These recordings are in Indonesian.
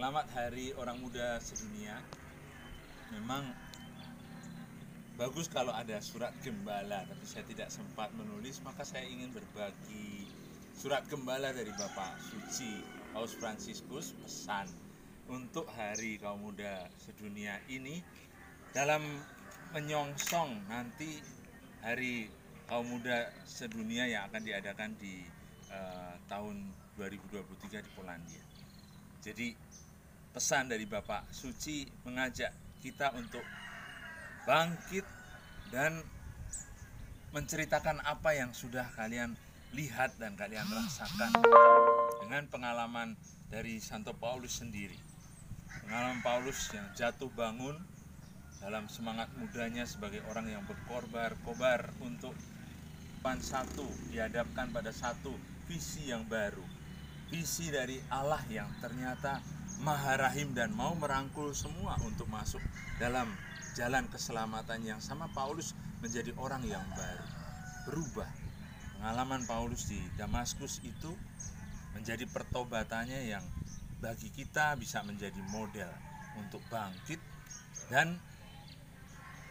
Selamat Hari Orang Muda Sedunia. Memang bagus kalau ada surat gembala, tapi saya tidak sempat menulis, maka saya ingin berbagi surat gembala dari Bapak Suci Paus Fransiskus, pesan untuk Hari Kaum Muda Sedunia ini dalam menyongsong nanti Hari Kaum Muda Sedunia yang akan diadakan di tahun 2023 di Polandia. Jadi pesan dari Bapak Suci mengajak kita untuk bangkit dan menceritakan apa yang sudah kalian lihat dan kalian rasakan dengan pengalaman dari Santo Paulus sendiri. Pengalaman Paulus yang jatuh bangun dalam semangat mudanya sebagai orang yang berkobar-kobar untuk satu, dihadapkan pada satu visi yang baru. Visi dari Allah yang ternyata Maha Rahim dan mau merangkul semua untuk masuk dalam jalan keselamatan yang sama. Paulus menjadi orang yang baru, berubah. Pengalaman Paulus di Damaskus itu menjadi pertobatannya yang bagi kita bisa menjadi model untuk bangkit dan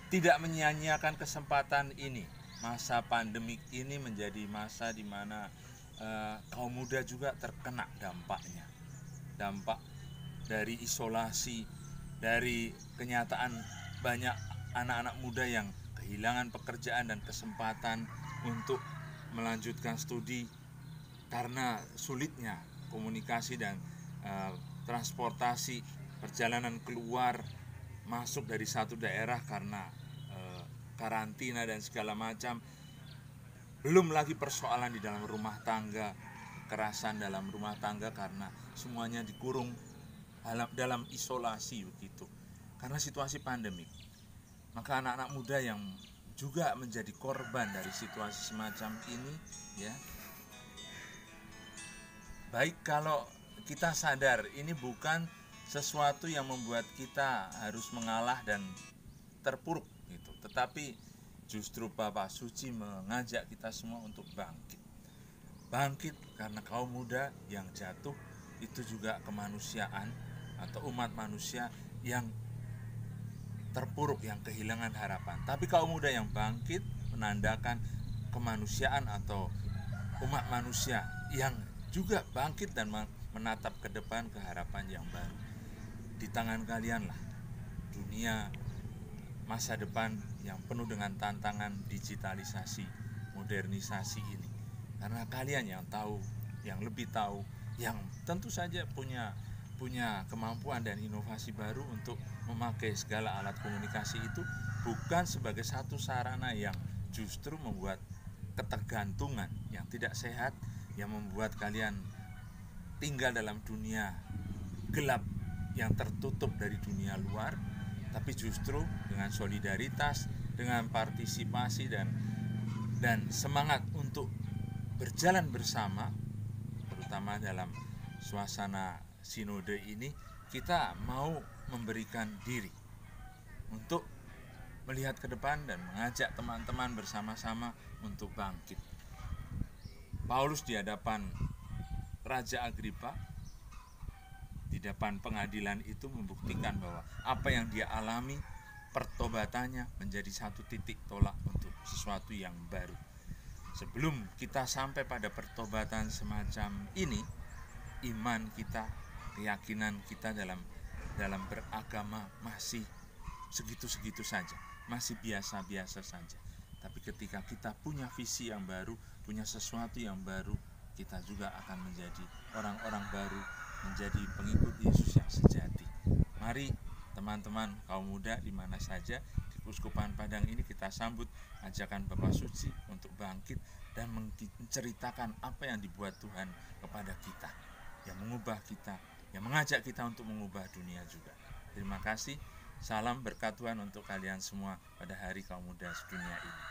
tidak menyia-nyiakan kesempatan ini. Masa pandemik ini menjadi masa di mana kaum muda juga terkena dampaknya. Dampak dari isolasi, dari kenyataan banyak anak-anak muda yang kehilangan pekerjaan dan kesempatan untuk melanjutkan studi karena sulitnya komunikasi dan transportasi, perjalanan keluar masuk dari satu daerah karena karantina dan segala macam. Belum lagi persoalan di dalam rumah tangga, kekerasan dalam rumah tangga karena semuanya dikurung dalam isolasi begitu. Karena situasi pandemik. Maka anak-anak muda yang juga menjadi korban dari situasi semacam ini, ya. Baik kalau kita sadar ini bukan sesuatu yang membuat kita harus mengalah dan terpuruk gitu. Tetapi justru Bapak Suci mengajak kita semua untuk bangkit. Bangkit karena kaum muda yang jatuh itu juga kemanusiaan atau umat manusia yang terpuruk, yang kehilangan harapan. Tapi kaum muda yang bangkit menandakan kemanusiaan atau umat manusia yang juga bangkit dan menatap ke depan ke harapan yang baru. Di tangan kalianlah dunia masa depan yang penuh dengan tantangan digitalisasi, modernisasi ini. Karena kalian yang tahu, yang lebih tahu, yang tentu saja punya kemampuan dan inovasi baru untuk memakai segala alat komunikasi itu bukan sebagai satu sarana yang justru membuat ketergantungan yang tidak sehat, yang membuat kalian tinggal dalam dunia gelap yang tertutup dari dunia luar, tapi justru dengan solidaritas, dengan partisipasi dan semangat untuk berjalan bersama, terutama dalam suasana sinode ini, kita mau memberikan diri untuk melihat ke depan dan mengajak teman-teman bersama-sama untuk bangkit. Paulus di hadapan Raja Agripa, di depan pengadilan itu membuktikan bahwa apa yang dia alami, pertobatannya menjadi satu titik tolak untuk sesuatu yang baru. Sebelum kita sampai pada pertobatan semacam ini, iman kita, keyakinan kita dalam beragama masih segitu-segitu saja, masih biasa-biasa saja. Tapi ketika kita punya visi yang baru, punya sesuatu yang baru, kita juga akan menjadi orang-orang baru, menjadi pengikut Yesus yang sejati. Mari teman-teman kaum muda di mana saja di Keuskupan Padang ini kita sambut ajakan Bapak Suci untuk bangkit dan menceritakan apa yang dibuat Tuhan kepada kita, yang mengubah kita, yang mengajak kita untuk mengubah dunia juga. Terima kasih. Salam berkat Tuhan untuk kalian semua pada Hari Kaum Muda Sedunia ini.